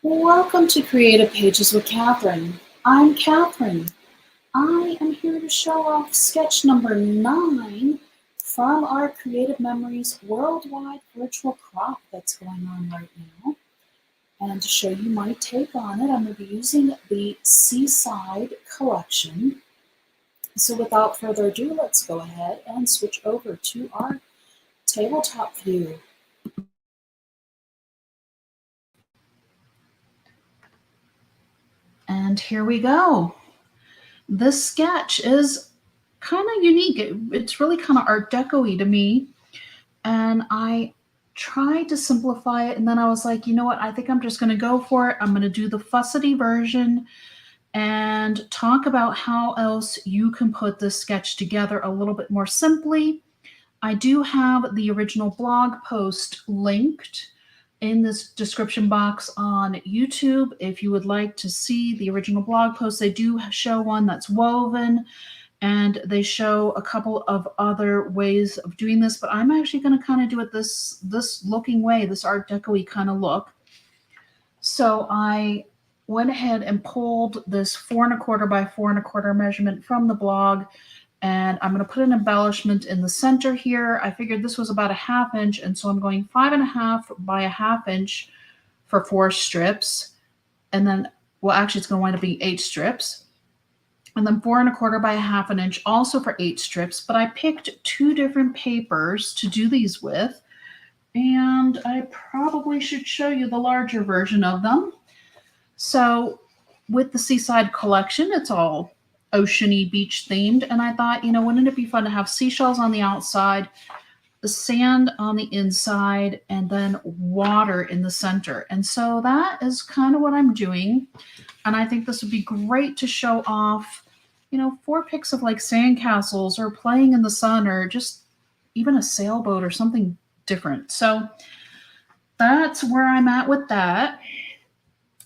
Welcome to Creative Pages with Catherine. I'm Catherine. I am here to show off sketch number 9 from our Creative Memories worldwide virtual crop that's going on right now. And to show you my take on it, I'm going to be using the Seaside collection. So without further ado, let's go ahead and switch over to our tabletop view. And here we go. This sketch is kind of unique. It's really kind of Art Deco-y to me. And I tried to simplify it. And then I was like, you know what? I think I'm just going to go for it. I'm going to do the fussity version and talk about how else you can put this sketch together a little bit more simply. I do have the original blog post linked in this description box on YouTube. If you would like to see the original blog post, they do show one that's woven, and they show a couple of other ways of doing this, but I'm actually going to kind of do it this looking way, this Art Deco-y kind of look. So I went ahead and pulled this 4 1/4 by 4 1/4 measurement from the blog, and I'm going to put an embellishment in the center here. I figured this was about a 1/2 inch, and so I'm going 5 1/2 by a 1/2 inch for 4 strips. And then, well, actually it's going to wind up being 8 strips. And then 4 1/4 by a 1/2 inch also for 8 strips. But I picked 2 different papers to do these with, and I probably should show you the larger version of them. So with the Seaside collection, it's all oceany, beach themed, and I thought, wouldn't it be fun to have seashells on the outside, the sand on the inside, and then water in the center? And so that is kind of what I'm doing, and I think this would be great to show off, 4 pics of like sandcastles or playing in the sun or just even a sailboat or something different. So that's where I'm at with that.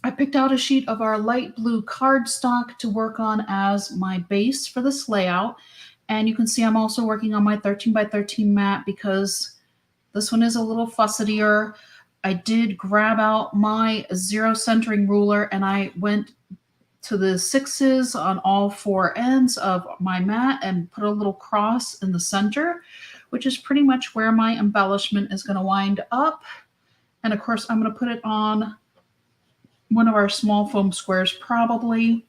I picked out a sheet of our light blue cardstock to work on as my base for this layout. And you can see I'm also working on my 13 by 13 mat because this one is a little fussetier. I did grab out my 0 centering ruler and I went to the 6s on all 4 ends of my mat and put a little cross in the center, which is pretty much where my embellishment is going to wind up. And of course, I'm going to put it on one of our small foam squares probably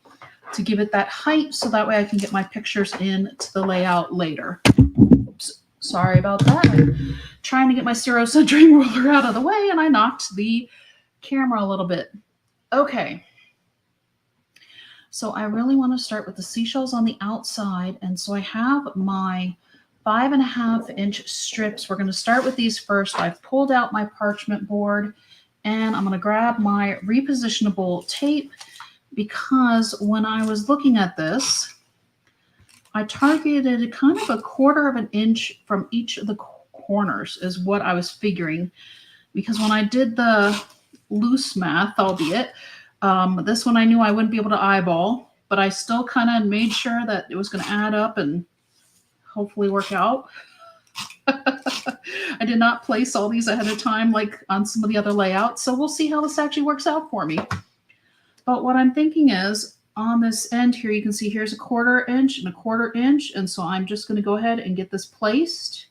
to give it that height, so that way I can get my pictures into the layout later. Oops, sorry about that. I'm trying to get my 0 centering ruler out of the way and I knocked the camera a little bit. Okay. So I really want to start with the seashells on the outside, and so I have my 5 1/2 inch strips. We're going to start with these first. I've pulled out my parchment board, and I'm going to grab my repositionable tape because when I was looking at this, I targeted kind of a 1/4 inch from each of the corners is what I was figuring. Because when I did the loose math, albeit, this one I knew I wouldn't be able to eyeball, but I still kind of made sure that it was going to add up and hopefully work out. I did not place all these ahead of time like on some of the other layouts, so we'll see how this actually works out for me. But what I'm thinking is on this end here, you can see here's a 1/4 inch and a 1/4 inch, and so I'm just going to go ahead and get this placed,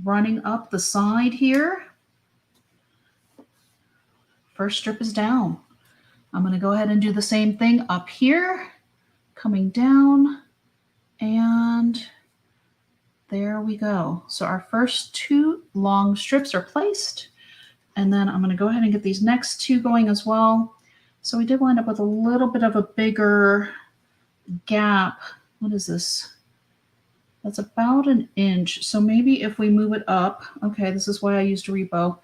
running up the side here. First strip is down. I'm going to go ahead and do the same thing up here, coming down, and there we go. So our first 2 long strips are placed, and then I'm going to go ahead and get these next 2 going as well. So we did wind up with a little bit of a bigger gap. What is this? That's about 1 inch. So maybe if we move it up, okay, this is why I used a repo.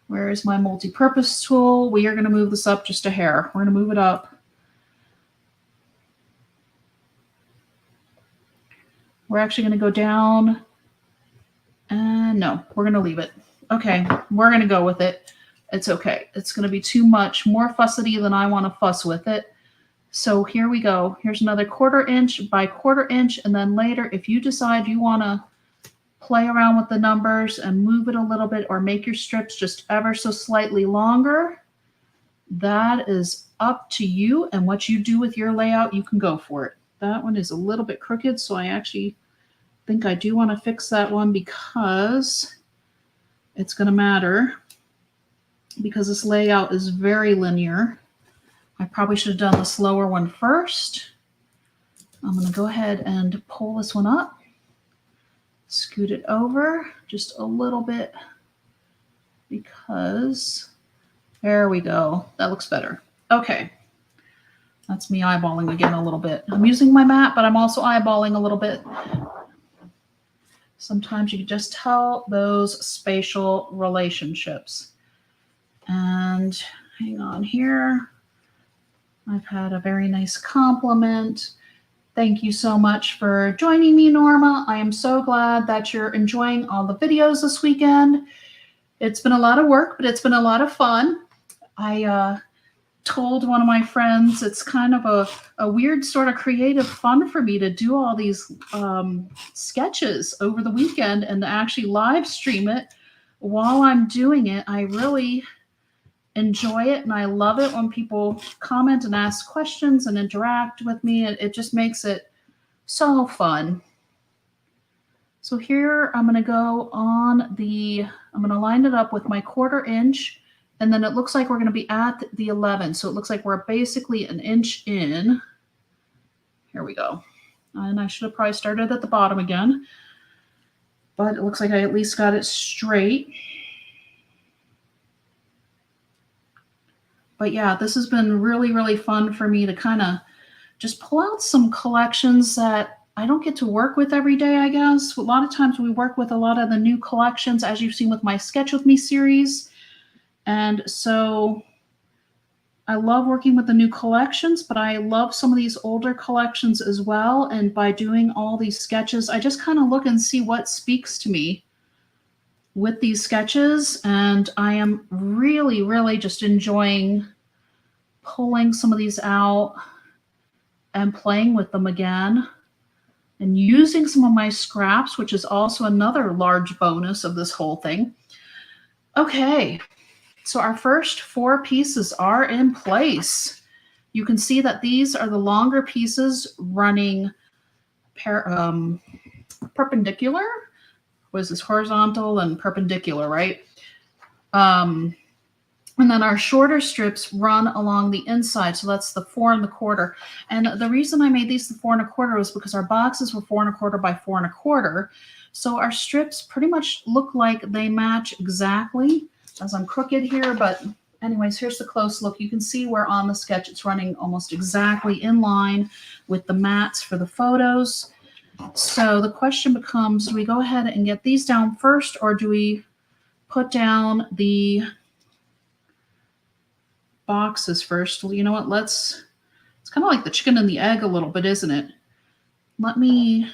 Where is my multi-purpose tool? We are going to move this up just a hair. We're going to move it up. We're actually going to go down. And no, we're going to leave it. Okay, we're going to go with it. It's okay. It's going to be too much, more fussity than I want to fuss with it. So here we go. Here's another 1/4 inch by 1/4 inch. And then later, if you decide you want to play around with the numbers and move it a little bit, or make your strips just ever so slightly longer, that is up to you, and what you do with your layout, you can go for it. That one is a little bit crooked, so I actually think I do want to fix that one because it's going to matter, because this layout is very linear. I probably should have done the slower one first. I'm going to go ahead and pull this one up, scoot it over just a little bit, because there we go. That looks better. Okay. That's me eyeballing again a little bit. I'm using my mat, but I'm also eyeballing a little bit. Sometimes you can just tell those spatial relationships. And hang on here. I've had a very nice compliment. Thank you so much for joining me, Norma. I am so glad that you're enjoying all the videos this weekend. It's been a lot of work, but it's been a lot of fun. I told one of my friends it's kind of a weird sort of creative fun for me to do all these sketches over the weekend and to actually live stream it while I'm doing it. I really enjoy it, and I love it when people comment and ask questions and interact with me. It just makes it so fun. So here I'm going to go on I'm going to line it up with my 1/4 inch, and then it looks like we're going to be at the 11. So it looks like we're basically an inch in. Here we go. And I should have probably started at the bottom again, but it looks like I at least got it straight. But yeah, this has been really, really fun for me to kind of just pull out some collections that I don't get to work with every day, I guess. A lot of times we work with a lot of the new collections, as you've seen with my Sketch With Me series. And so I love working with the new collections, but I love some of these older collections as well. And by doing all these sketches, I just kind of look and see what speaks to me with these sketches, and I am really, really just enjoying pulling some of these out and playing with them again and using some of my scraps, which is also another large bonus of this whole thing. Okay, so our first 4 pieces are in place. You can see that these are the longer pieces running perpendicular. Was this horizontal and perpendicular, right? And then our shorter strips run along the inside. So that's the 4 1/4. And the reason I made these the 4 1/4 was because our boxes were 4 1/4 by 4 1/4. So our strips pretty much look like they match exactly, as I'm crooked here. But anyways, here's the close look. You can see where on the sketch it's running almost exactly in line with the mats for the photos. So the question becomes, do we go ahead and get these down first, or do we put down the boxes first? Well, you know what? It's kind of like the chicken and the egg a little bit, isn't it? Let me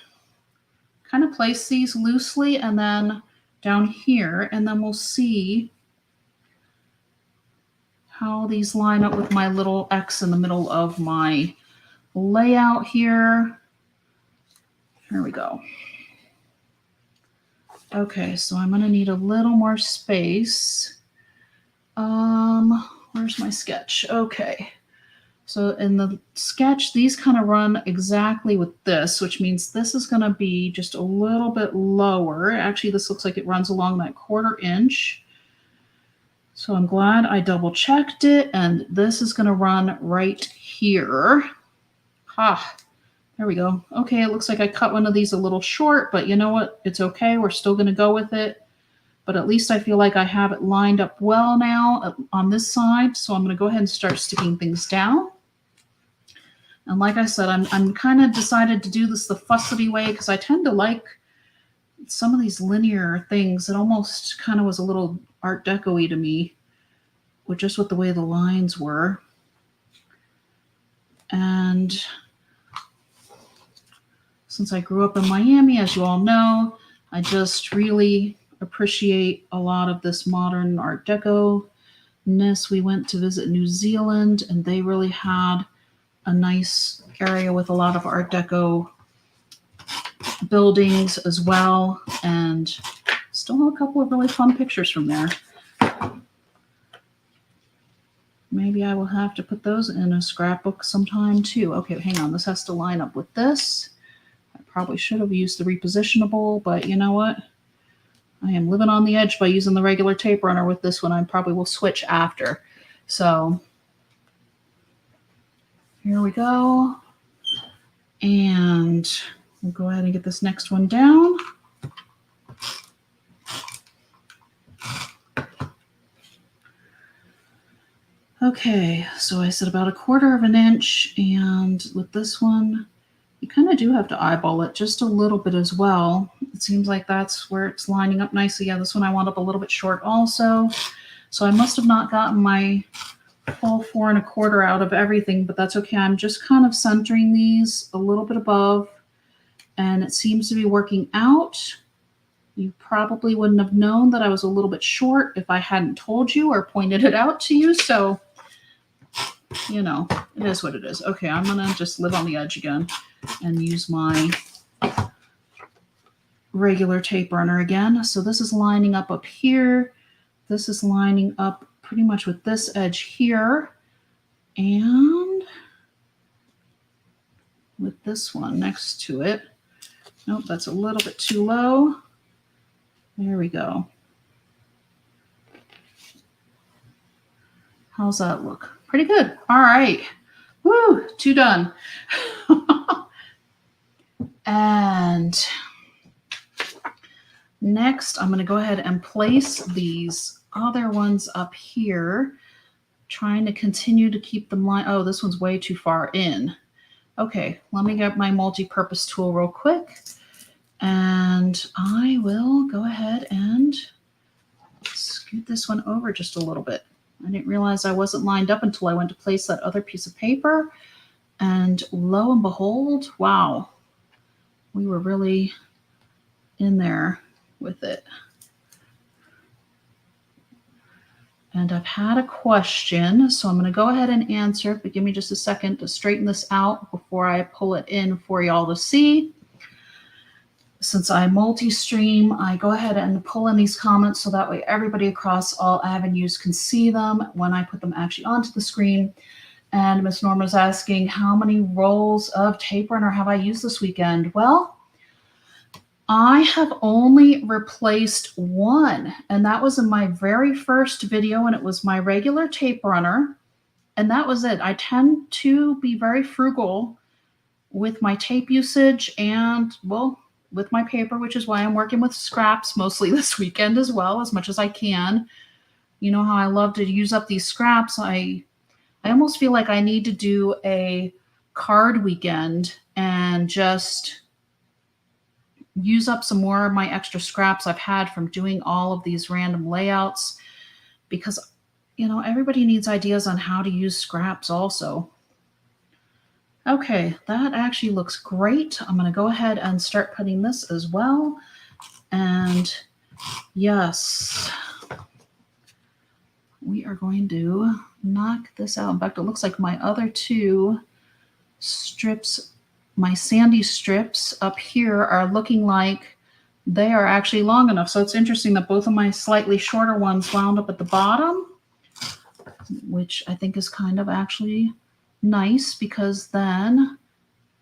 kind of place these loosely and then down here, and then we'll see how these line up with my little X in the middle of my layout here. Here we go. Okay, so I'm going to need a little more space. Where's my sketch? Okay. So in the sketch, these kind of run exactly with this, which means this is going to be just a little bit lower. Actually, this looks like it runs along that 1/4 inch. So I'm glad I double checked it, and this is going to run right here. There we go. Okay, it looks like I cut one of these a little short, but you know what? It's okay. We're still going to go with it. But at least I feel like I have it lined up well now on this side. So I'm going to go ahead and start sticking things down. And like I said, I'm kind of decided to do this the fussy way, because I tend to like some of these linear things. It almost kind of was a little Art Deco-y to me, with just with the way the lines were. And since I grew up in Miami, as you all know, I just really appreciate a lot of this modern Art Deco-ness. We went to visit New Zealand, and they really had a nice area with a lot of Art Deco buildings as well, and still have a couple of really fun pictures from there. Maybe I will have to put those in a scrapbook sometime too. Okay, hang on. This has to line up with this. I probably should have used the repositionable, but you know what? I am living on the edge by using the regular tape runner with this one. I probably will switch after. So here we go. And we'll go ahead and get this next one down. Okay, so I said about 1/4 of an inch, and with this one, you kind of do have to eyeball it just a little bit as well. It seems like that's where it's lining up nicely. Yeah, this one I wound up a little bit short also. So I must have not gotten my full 4 1/4 out of everything, but that's okay. I'm just kind of centering these a little bit above, and it seems to be working out. You probably wouldn't have known that I was a little bit short if I hadn't told you or pointed it out to you. So, you know, it is what it is. Okay, I'm going to just live on the edge again and use my regular tape runner again. So this is lining up here. This is lining up pretty much with this edge here. And with this one next to it. Nope, that's a little bit too low. There we go. How's that look? Pretty good. All right. Woo, 2 done. And next, I'm going to go ahead and place these other ones up here, trying to continue to keep them line. Oh, this one's way too far in. Okay, let me get my multi-purpose tool real quick. And I will go ahead and scoot this one over just a little bit. I didn't realize I wasn't lined up until I went to place that other piece of paper. And lo and behold, wow, we were really in there with it. And I've had a question, so I'm going to go ahead and answer it, but give me just a second to straighten this out before I pull it in for y'all to see. Since I multi-stream, I go ahead and pull in these comments so that way everybody across all avenues can see them when I put them actually onto the screen. And Miss Norma's asking, how many rolls of tape runner have I used this weekend? Well, I have only replaced one, and that was in my very first video, and it was my regular tape runner, and that was it. I tend to be very frugal with my tape usage and, well, with my paper, which is why I'm working with scraps mostly this weekend as well, as much as I can. You know how I love to use up these scraps. I almost feel like I need to do a card weekend and just use up some more of my extra scraps I've had from doing all of these random layouts, because, you know, everybody needs ideas on how to use scraps also. Okay, that actually looks great. I'm going to go ahead and start putting this as well. And yes, we are going to knock this out. In fact, it looks like my other 2 strips, my sandy strips up here, are looking like they are actually long enough. So it's interesting that both of my slightly shorter ones wound up at the bottom, which I think is kind of actually nice, because then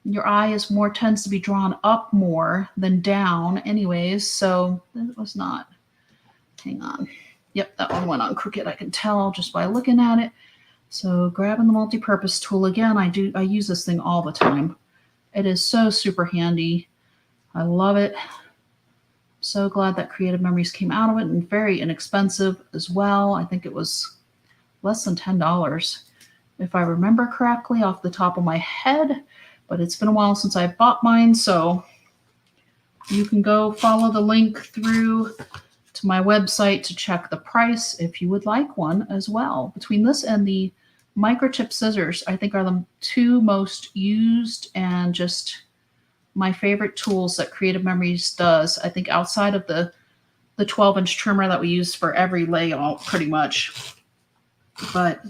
your eye tends to be drawn up more than down anyways. So that was not, hang on. Yep, that one went on crooked. I can tell just by looking at it. So grabbing the multi-purpose tool again, I use this thing all the time. It is so super handy. I love it. So glad that Creative Memories came out of it, and very inexpensive as well. I think it was less than $10. If I remember correctly off the top of my head, but it's been a while since I bought mine, so you can go follow the link through to my website to check the price if you would like one as well. Between this and the microchip scissors, I think are the 2 most used and just my favorite tools that Creative Memories does. I think outside of the 12-inch trimmer that we use for every layout pretty much. But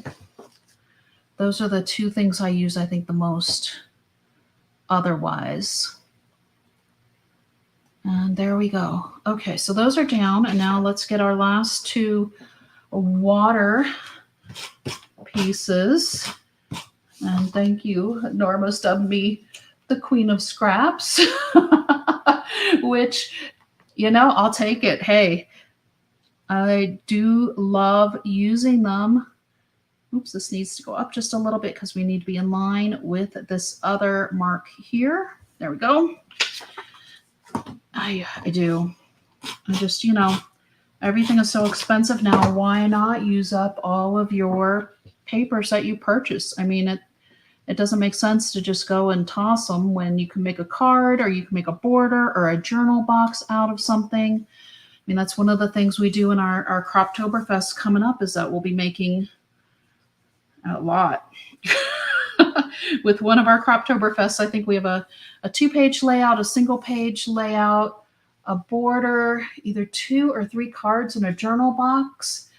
those are the 2 things I use, I think, the most otherwise. And there we go. Okay, so those are down. And now let's get our last two water pieces. And thank you. Norma's dubbed me the Queen of Scraps, which, I'll take it. Hey, I do love using them. Oops, this needs to go up just a little bit because we need to be in line with this other mark here. There we go. I do. I just, everything is so expensive now. Why not use up all of your papers that you purchase? I mean, it doesn't make sense to just go and toss them when you can make a card or you can make a border or a journal box out of something. I mean, that's one of the things we do in our Croptoberfest coming up is that we'll be making a lot. With one of our Croptoberfests, I think we have a 2-page layout, a single-page layout, a border, either 2 or 3 cards in a journal box.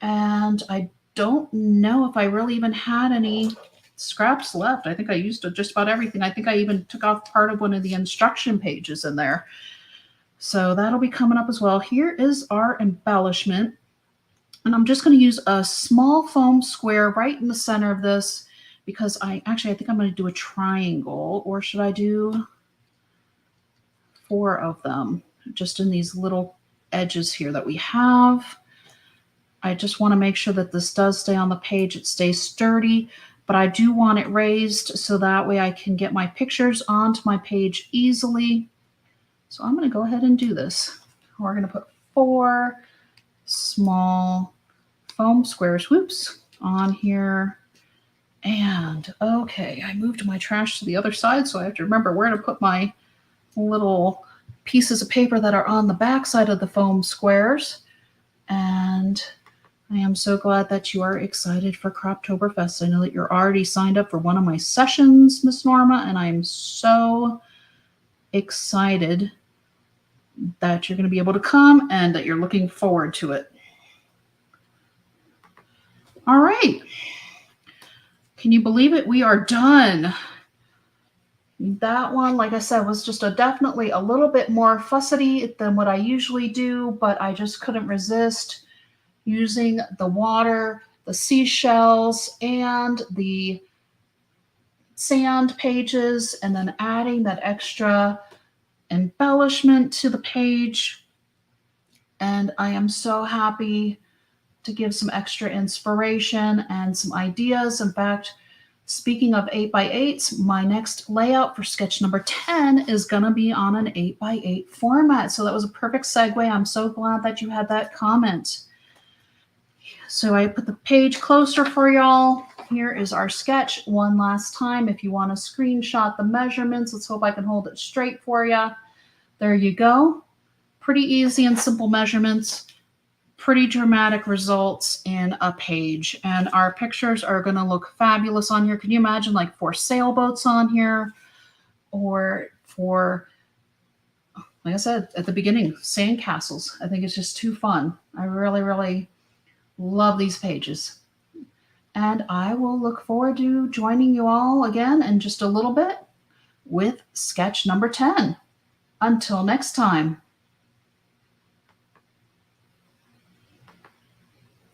And I don't know if I really even had any scraps left. I think I used just about everything. I think I even took off part of one of the instruction pages in there. So that'll be coming up as well. Here is our embellishment. And I'm just going to use a small foam square right in the center of this because I think I'm going to do a triangle, or should I do 4 of them just in these little edges here that we have. I just want to make sure that this does stay on the page. It stays sturdy, but I do want it raised so that way I can get my pictures onto my page easily. So I'm going to go ahead and do this. We're going to put 4 small foam squares, on here. And okay, I moved my trash to the other side, so I have to remember where to put my little pieces of paper that are on the back side of the foam squares. And I am so glad that you are excited for Croptoberfest. I know that you're already signed up for one of my sessions, Miss Norma, and I'm so excited that you're going to be able to come and that you're looking forward to it. All right. Can you believe it? We are done. That one, like I said, was just definitely a little bit more fussy than what I usually do, but I just couldn't resist using the water, the seashells, and the sand pages, and then adding that extra embellishment to the page. And I am so happy to give some extra inspiration and some ideas. In fact, speaking of 8x8s, my next layout for sketch number 10 is going to be on an 8x8 format. So that was a perfect segue. I'm so glad that you had that comment. So I put the page closer for y'all. Here is our sketch one last time. If you want to screenshot the measurements, let's hope I can hold it straight for you. There you go. Pretty easy and simple measurements. Pretty dramatic results in a page. And our pictures are going to look fabulous on here. Can you imagine like 4 sailboats on here? Or for, like I said at the beginning, sandcastles. I think it's just too fun. I really, really love these pages. And I will look forward to joining you all again in just a little bit with sketch number 10. Until next time.